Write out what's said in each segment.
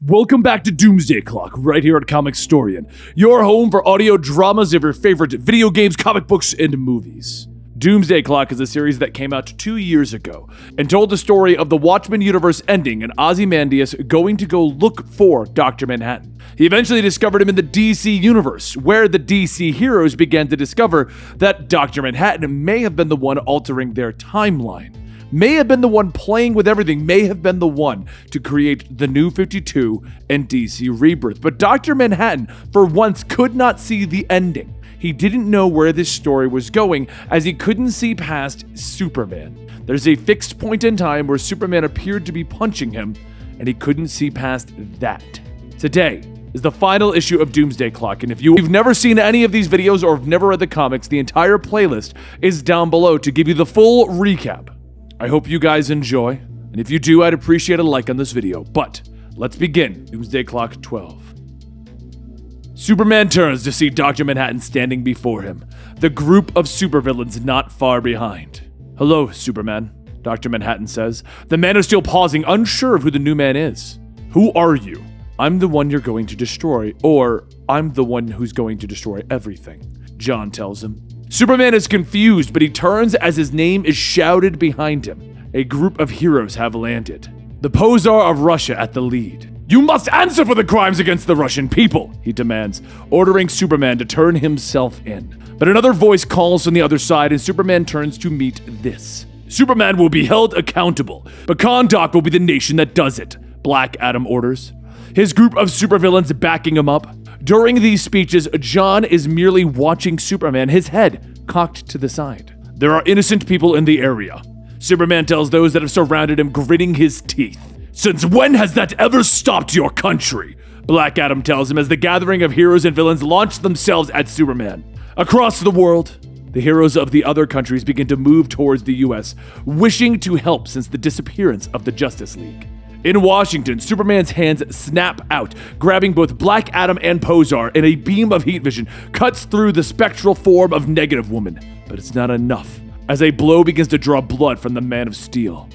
Welcome back to Doomsday Clock, right here at Comicstorian, your home for audio dramas of your favorite video games, comic books, and movies. Doomsday Clock is a series that came out 2 years ago and told the story of the Watchmen universe ending and Ozymandias going to go look for Dr. Manhattan. He eventually discovered him in the DC universe, where the DC heroes began to discover that Dr. Manhattan may have been the one altering their timeline, may have been the one playing with everything, may have been the one to create the New 52 and DC Rebirth. But Dr. Manhattan, for once, could not see the ending. He didn't know where this story was going, as he couldn't see past Superman. There's a fixed point in time where Superman appeared to be punching him, and he couldn't see past that. Today is the final issue of Doomsday Clock, and if you've never seen any of these videos or have never read the comics, the entire playlist is down below to give you the full recap. I hope you guys enjoy, and if you do, I'd appreciate a like on this video. But let's begin Doomsday Clock 12. Superman turns to see Dr. Manhattan standing before him, the group of supervillains not far behind. "Hello, Superman," Dr. Manhattan says. The man is still pausing, unsure of who the new man is. "Who are you?" "I'm the one you're going to destroy, or I'm the one who's going to destroy everything," John tells him. Superman is confused, but he turns as his name is shouted behind him. A group of heroes have landed. The Posar of Russia at the lead. "You must answer for the crimes against the Russian people," he demands, ordering Superman to turn himself in. But another voice calls from the other side, and Superman turns to meet this. "Superman will be held accountable, but Kahndaq will be the nation that does it," Black Adam orders, his group of supervillains backing him up. During these speeches, John is merely watching Superman, his head cocked to the side. "There are innocent people in the area," Superman tells those that have surrounded him, gritting his teeth. "Since when has that ever stopped your country?" Black Adam tells him as the gathering of heroes and villains launch themselves at Superman. Across the world, the heroes of the other countries begin to move towards the US, wishing to help since the disappearance of the Justice League. In Washington, Superman's hands snap out, grabbing both Black Adam and Posar, and a beam of heat vision cuts through the spectral form of Negative Woman. But it's not enough, as a blow begins to draw blood from the Man of Steel.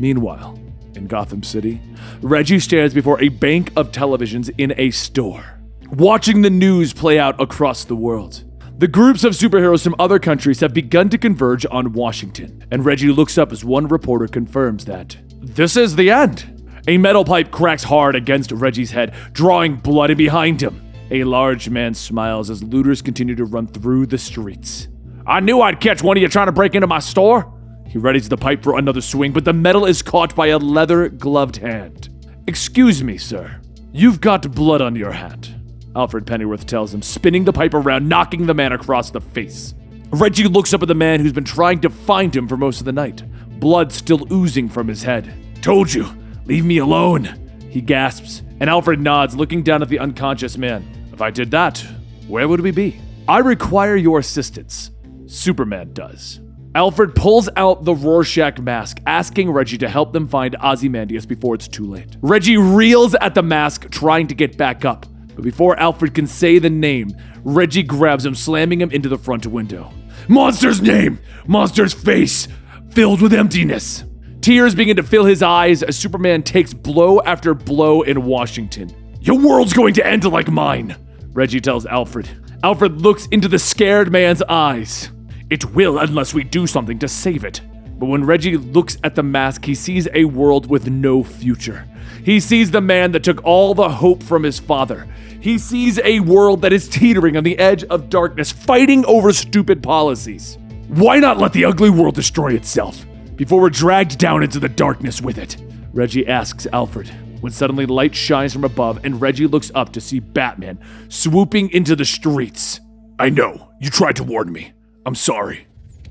Meanwhile, in Gotham City, Reggie stands before a bank of televisions in a store, watching the news play out across the world. The groups of superheroes from other countries have begun to converge on Washington, and Reggie looks up as one reporter confirms that this is the end. A metal pipe cracks hard against Reggie's head, drawing blood, and behind him, a large man smiles as looters continue to run through the streets. "I knew I'd catch one of you trying to break into my store." He readies the pipe for another swing, but the metal is caught by a leather-gloved hand. "Excuse me, sir. You've got blood on your hand," Alfred Pennyworth tells him, spinning the pipe around, knocking the man across the face. Reggie looks up at the man who's been trying to find him for most of the night, blood still oozing from his head. "Told you, leave me alone," he gasps, and Alfred nods, looking down at the unconscious man. "If I did that, where would we be?" "I require your assistance," Superman does. Alfred pulls out the Rorschach mask, asking Reggie to help them find Ozymandias before it's too late. Reggie reels at the mask, trying to get back up. But before Alfred can say the name, Reggie grabs him, slamming him into the front window. "Monster's name! Monster's face! Filled with emptiness!" Tears begin to fill his eyes as Superman takes blow after blow in Washington. "Your world's going to end like mine," Reggie tells Alfred. Alfred looks into the scared man's eyes. "It will unless we do something to save it." But when Reggie looks at the mask, he sees a world with no future. He sees the man that took all the hope from his father. He sees a world that is teetering on the edge of darkness, fighting over stupid policies. "Why not let the ugly world destroy itself before we're dragged down into the darkness with it?" Reggie asks Alfred, when suddenly light shines from above and Reggie looks up to see Batman swooping into the streets. "I know, you tried to warn me. I'm sorry."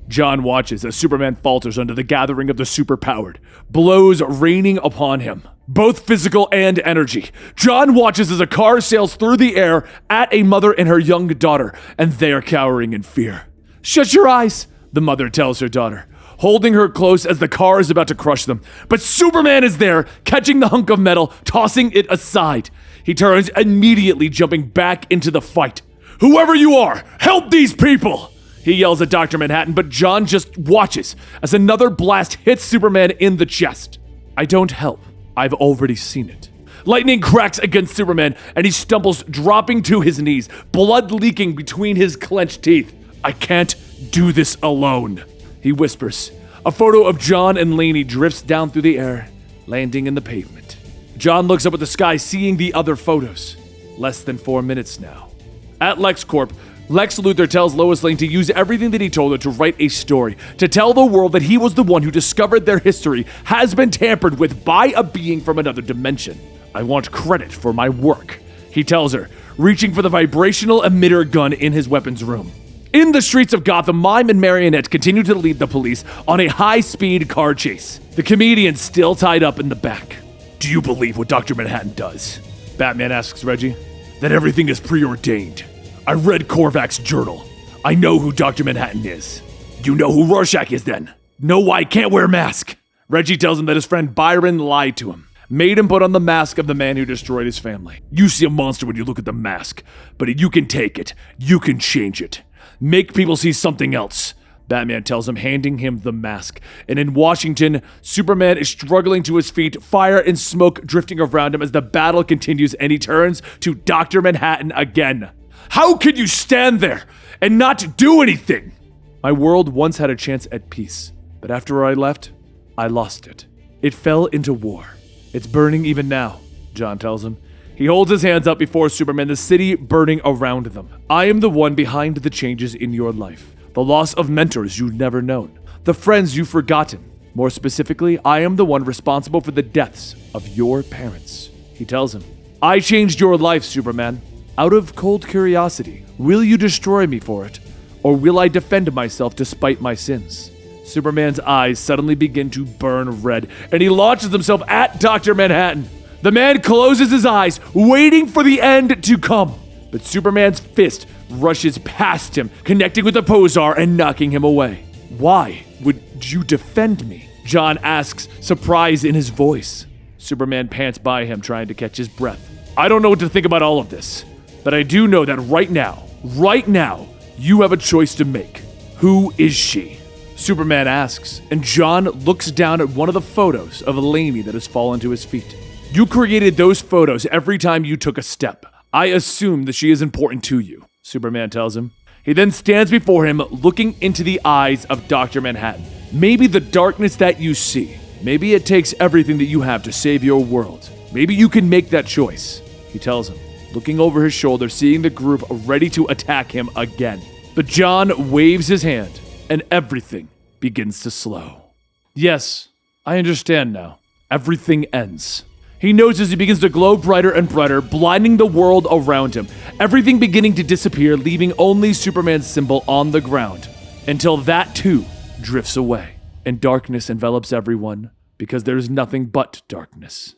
John watches as Superman falters under the gathering of the superpowered, blows raining upon him, both physical and energy. John watches as a car sails through the air at a mother and her young daughter, and they are cowering in fear. "Shut your eyes," the mother tells her daughter, holding her close as the car is about to crush them. But Superman is there, catching the hunk of metal, tossing it aside. He turns, immediately jumping back into the fight. "Whoever you are, help these people!" He yells at Dr. Manhattan, but John just watches as another blast hits Superman in the chest. "I don't help. I've already seen it." Lightning cracks against Superman, and he stumbles, dropping to his knees, blood leaking between his clenched teeth. "I can't do this alone," he whispers. A photo of John and Laney drifts down through the air, landing in the pavement. John looks up at the sky, seeing the other photos. Less than 4 minutes now. At LexCorp, Lex Luthor tells Lois Lane to use everything that he told her to write a story, to tell the world that he was the one who discovered their history has been tampered with by a being from another dimension. "I want credit for my work," he tells her, reaching for the vibrational emitter gun in his weapons room. In the streets of Gotham, Mime and Marionette continue to lead the police on a high-speed car chase. The comedian's still tied up in the back. "Do you believe what Dr. Manhattan does?" Batman asks Reggie. "That everything is preordained. I read Korvac's journal. I know who Dr. Manhattan is." "You know who Rorschach is then?" "No, I can't wear a mask." Reggie tells him that his friend Byron lied to him, made him put on the mask of the man who destroyed his family. "You see a monster when you look at the mask, but you can take it. You can change it. Make people see something else," Batman tells him, handing him the mask. And in Washington, Superman is struggling to his feet, fire and smoke drifting around him as the battle continues, and he turns to Dr. Manhattan again. "How can you stand there and not do anything?" "My world once had a chance at peace, but after I left, I lost it. It fell into war. It's burning even now," John tells him. He holds his hands up before Superman, the city burning around them. "I am the one behind the changes in your life. The loss of mentors you've never known. The friends you've forgotten. More specifically, I am the one responsible for the deaths of your parents," he tells him. "I changed your life, Superman. Out of cold curiosity, will you destroy me for it? Or will I defend myself despite my sins?" Superman's eyes suddenly begin to burn red, and he launches himself at Dr. Manhattan. The man closes his eyes, waiting for the end to come. But Superman's fist rushes past him, connecting with the Posar and knocking him away. "Why would you defend me?" John asks, surprise in his voice. Superman pants by him, trying to catch his breath. "I don't know what to think about all of this, but I do know that right now, you have a choice to make. Who is she?" Superman asks, and John looks down at one of the photos of Laney that has fallen to his feet. "You created those photos every time you took a step. I assume that she is important to you," Superman tells him. He then stands before him, looking into the eyes of Dr. Manhattan. "Maybe the darkness that you see, maybe it takes everything that you have to save your world. Maybe you can make that choice," he tells him, looking over his shoulder, seeing the group ready to attack him again. But John waves his hand, and everything begins to slow. "Yes, I understand now. Everything ends." He knows as he begins to glow brighter and brighter, blinding the world around him, everything beginning to disappear, leaving only Superman's symbol on the ground, until that too drifts away, and darkness envelops everyone, because there is nothing but darkness.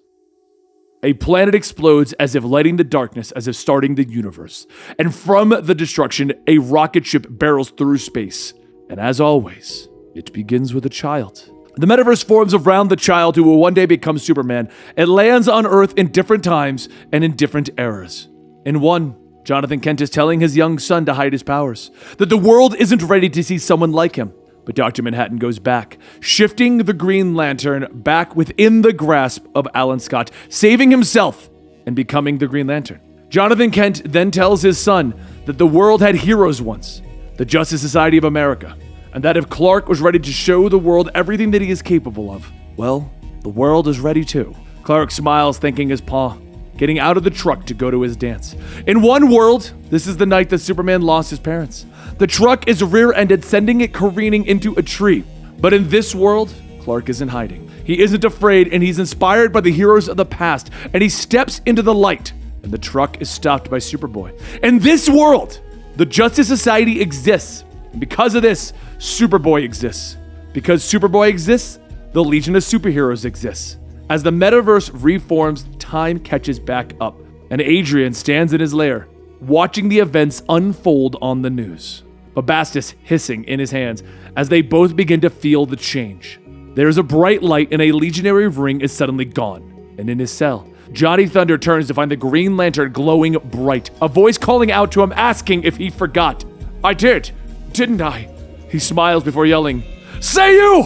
A planet explodes as if lighting the darkness, as if starting the universe, and from the destruction, a rocket ship barrels through space, and as always, it begins with a child. The metaverse forms around the child who will one day become Superman. It lands on Earth in different times and in different eras. In one, Jonathan Kent is telling his young son to hide his powers, that the world isn't ready to see someone like him. But Dr. Manhattan goes back, shifting the Green Lantern back within the grasp of Alan Scott, saving himself and becoming the Green Lantern. Jonathan Kent then tells his son that the world had heroes once, the Justice Society of America, and that if Clark was ready to show the world everything that he is capable of, well, the world is ready too. Clark smiles, thanking his pa, getting out of the truck to go to his dance. In one world, this is the night that Superman lost his parents. The truck is rear-ended, sending it careening into a tree. But in this world, Clark isn't hiding. He isn't afraid, and he's inspired by the heroes of the past, and he steps into the light, and the truck is stopped by Superboy. In this world, the Justice Society exists. And because of this, Superboy exists. Because Superboy exists, the Legion of Superheroes exists. As the metaverse reforms, time catches back up, and Adrian stands in his lair, watching the events unfold on the news. Babastus hissing in his hands as they both begin to feel the change. There's a bright light, and a legionary ring is suddenly gone. And in his cell, Johnny Thunder turns to find the Green Lantern glowing bright, a voice calling out to him, asking if he forgot. "I did, didn't I?" He smiles before yelling, "Say you!"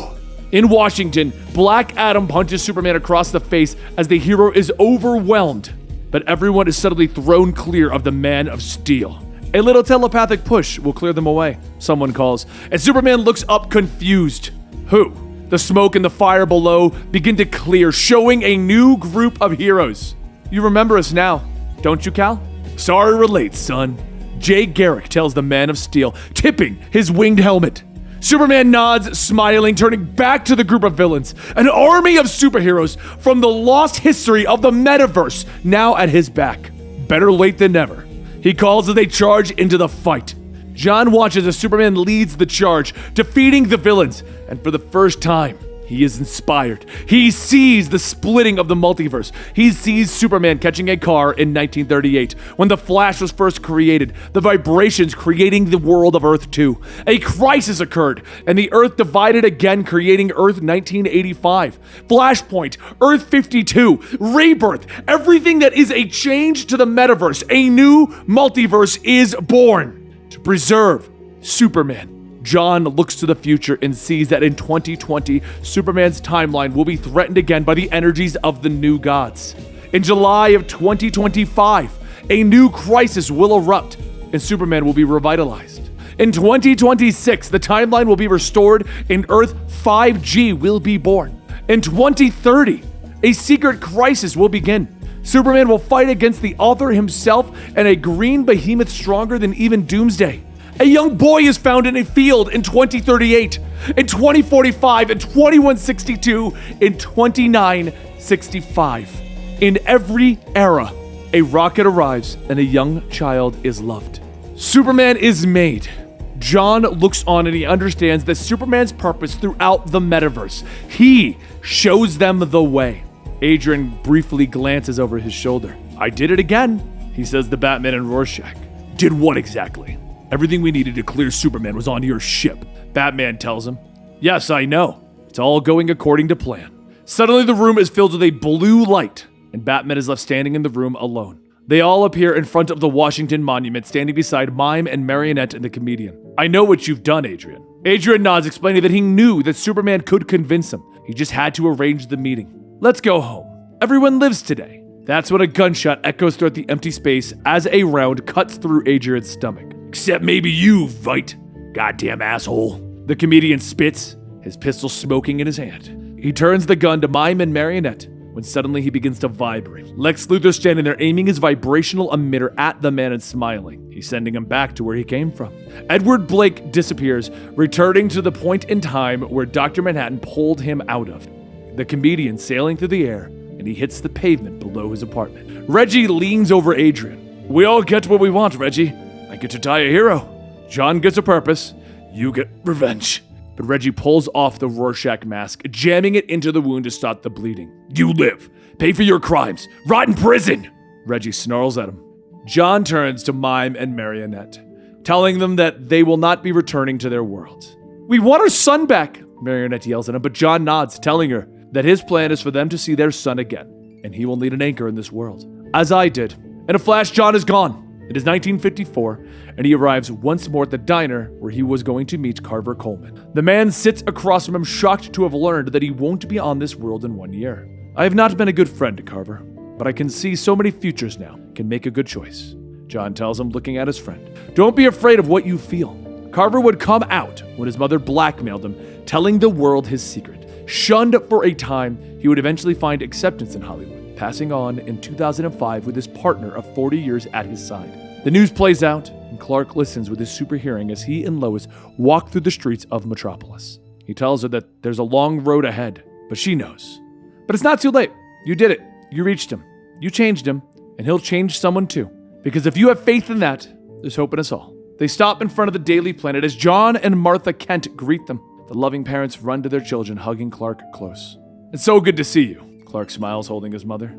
In Washington, Black Adam punches Superman across the face as the hero is overwhelmed, but everyone is suddenly thrown clear of the Man of Steel. A little telepathic push will clear them away, someone calls, and Superman looks up confused. Who? The smoke and the fire below begin to clear, showing a new group of heroes. You remember us now, don't you, Cal? Sorry relates, son. Jay Garrick tells the Man of Steel, tipping his winged helmet. Superman nods, smiling, turning back to the group of villains, an army of superheroes from the lost history of the metaverse now at his back. Better late than never. He calls as they charge into the fight. John watches as Superman leads the charge, defeating the villains, and for the first time, he is inspired. He sees the splitting of the multiverse. He sees Superman catching a car in 1938, when the Flash was first created, the vibrations creating the world of Earth 2. A crisis occurred, and the Earth divided again, creating Earth 1985. Flashpoint, Earth 52, Rebirth, everything that is a change to the metaverse, a new multiverse is born. To preserve Superman, John looks to the future and sees that in 2020, Superman's timeline will be threatened again by the energies of the new gods. In July of 2025, a new crisis will erupt and Superman will be revitalized. In 2026, the timeline will be restored and Earth 5G will be born. In 2030, a secret crisis will begin. Superman will fight against the author himself and a green behemoth stronger than even Doomsday. A young boy is found in a field in 2038, in 2045, in 2162, in 2965. In every era, a rocket arrives and a young child is loved. Superman is made. John looks on and he understands that Superman's purpose throughout the metaverse. He shows them the way. Adrian briefly glances over his shoulder. I did it again, he says to Batman and Rorschach. Did what exactly? Everything we needed to clear Superman was on your ship, Batman tells him. Yes, I know. It's all going according to plan. Suddenly the room is filled with a blue light, and Batman is left standing in the room alone. They all appear in front of the Washington Monument, standing beside Mime and Marionette and the comedian. I know what you've done, Adrian. Adrian nods, explaining that he knew that Superman could convince him. He just had to arrange the meeting. Let's go home. Everyone lives today. That's when a gunshot echoes throughout the empty space as a round cuts through Adrian's stomach. Except maybe you, Vite. Goddamn asshole. The comedian spits, his pistol smoking in his hand. He turns the gun to Mime and Marionette when suddenly he begins to vibrate. Lex Luthor standing there aiming his vibrational emitter at the man and smiling. He's sending him back to where he came from. Edward Blake disappears, returning to the point in time where Dr. Manhattan pulled him out of. The comedian sailing through the air, and he hits the pavement below his apartment. Reggie leans over Adrian. We all get what we want, Reggie. I get to die a hero. John gets a purpose. You get revenge. But Reggie pulls off the Rorschach mask, jamming it into the wound to stop the bleeding. You live. Pay for your crimes. Rot in prison. Reggie snarls at him. John turns to Mime and Marionette, telling them that they will not be returning to their world. We want our son back, Marionette yells at him, but John nods, telling her that his plan is for them to see their son again, and he will need an anchor in this world. As I did. In a flash, John is gone. It is 1954, and he arrives once more at the diner where he was going to meet Carver Coleman. The man sits across from him, shocked to have learned that he won't be on this world in 1 year. I have not been a good friend to Carver, but I can see so many futures now. Can make a good choice. John tells him, looking at his friend. Don't be afraid of what you feel. Carver would come out when his mother blackmailed him, telling the world his secret. Shunned for a time, he would eventually find acceptance in Hollywood, passing on in 2005 with his partner of 40 years at his side. The news plays out, and Clark listens with his super hearing as he and Lois walk through the streets of Metropolis. He tells her that there's a long road ahead, but she knows. But it's not too late. You did it. You reached him. You changed him, and he'll change someone too. Because if you have faith in that, there's hope in us all. They stop in front of the Daily Planet as John and Martha Kent greet them. The loving parents run to their children, hugging Clark close. It's so good to see you, Clark smiles, holding his mother.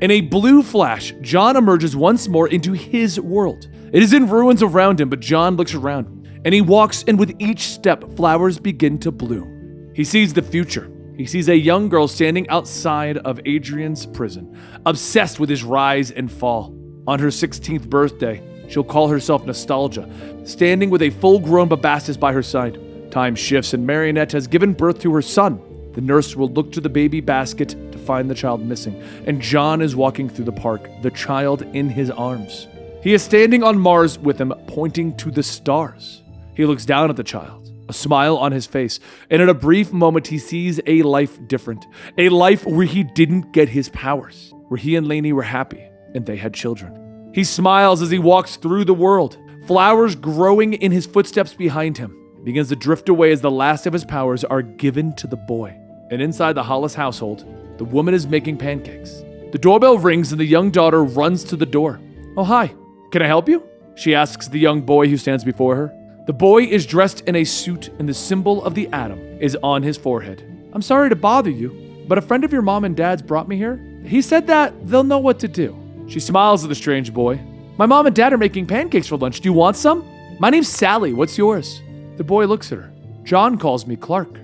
In a blue flash, John emerges once more into his world. It is in ruins around him, but John looks around, and he walks, and with each step, flowers begin to bloom. He sees the future. He sees a young girl standing outside of Adrian's prison, obsessed with his rise and fall. On her 16th birthday, she'll call herself Nostalgia, standing with a full-grown Bubastis by her side. Time shifts, and Marionette has given birth to her son, The nurse will look to the baby basket to find the child missing, and John is walking through the park, the child in his arms. He is standing on Mars with him, pointing to the stars. He looks down at the child, a smile on his face, and in a brief moment he sees a life different, a life where he didn't get his powers, where he and Lainey were happy, and they had children. He smiles as he walks through the world, flowers growing in his footsteps behind him. He begins to drift away as the last of his powers are given to the boy. And inside the Hollis household, the woman is making pancakes. The doorbell rings and the young daughter runs to the door. "Oh, hi. Can I help you?" she asks the young boy who stands before her. The boy is dressed in a suit and the symbol of the atom is on his forehead. "I'm sorry to bother you, but a friend of your mom and dad's brought me here. He said that they'll know what to do." She smiles at the strange boy. "My mom and dad are making pancakes for lunch. Do you want some? My name's Sally. What's yours?" The boy looks at her. "John calls me Clark."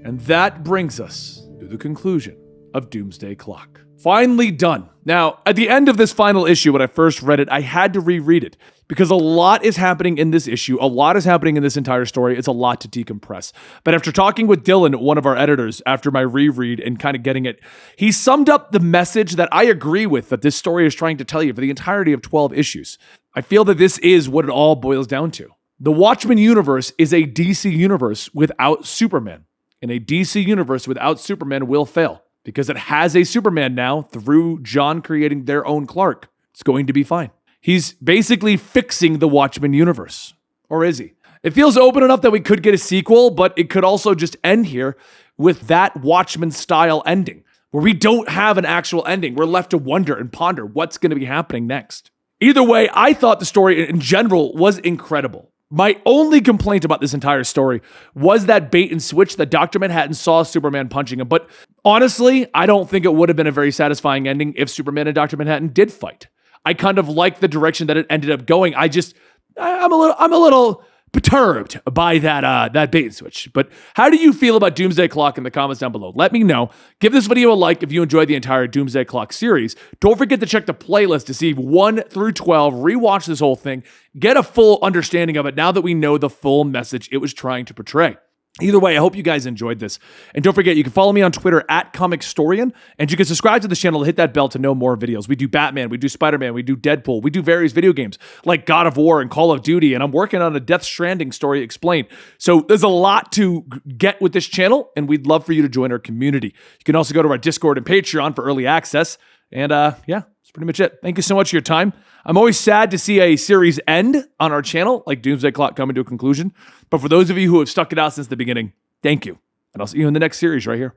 And that brings us to the conclusion of Doomsday Clock. Finally done. Now, at the end of this final issue, when I first read it, I had to reread it because a lot is happening in this issue. A lot is happening in this entire story. It's a lot to decompress. But after talking with Dylan, one of our editors, after my reread and kind of getting it, he summed up the message that I agree with that this story is trying to tell you for the entirety of 12 issues. I feel that this is what it all boils down to. The Watchmen universe is a DC universe without Superman. And a DC universe without Superman will fail because it has a Superman now through John creating their own Clark. It's going to be fine. He's basically fixing the Watchmen universe. Or is he? It feels open enough that we could get a sequel, but it could also just end here with that Watchmen style ending where we don't have an actual ending. We're left to wonder and ponder what's going to be happening next. Either way, I thought the story in general was incredible. My only complaint about this entire story was that bait and switch that Dr. Manhattan saw Superman punching him. But honestly, I don't think it would have been a very satisfying ending if Superman and Dr. Manhattan did fight. I kind of like the direction that it ended up going. I'm a little perturbed by that bait and switch. But how do you feel about Doomsday Clock in the comments down below? Let me know. Give this video a like if you enjoyed the entire Doomsday Clock series. Don't forget to check the playlist to see 1 through 12, rewatch this whole thing, get a full understanding of it now that we know the full message it was trying to portray. Either way, I hope you guys enjoyed this. And don't forget, you can follow me on Twitter at Comicstorian, and you can subscribe to the channel to hit that bell to know more videos. We do Batman, we do Spider-Man, we do Deadpool, we do various video games like God of War and Call of Duty, and I'm working on a Death Stranding story explained. So there's a lot to get with this channel, and we'd love for you to join our community. You can also go to our Discord and Patreon for early access. And yeah, that's pretty much it. Thank you so much for your time. I'm always sad to see a series end on our channel, like Doomsday Clock coming to a conclusion. But for those of you who have stuck it out since the beginning, thank you. And I'll see you in the next series right here.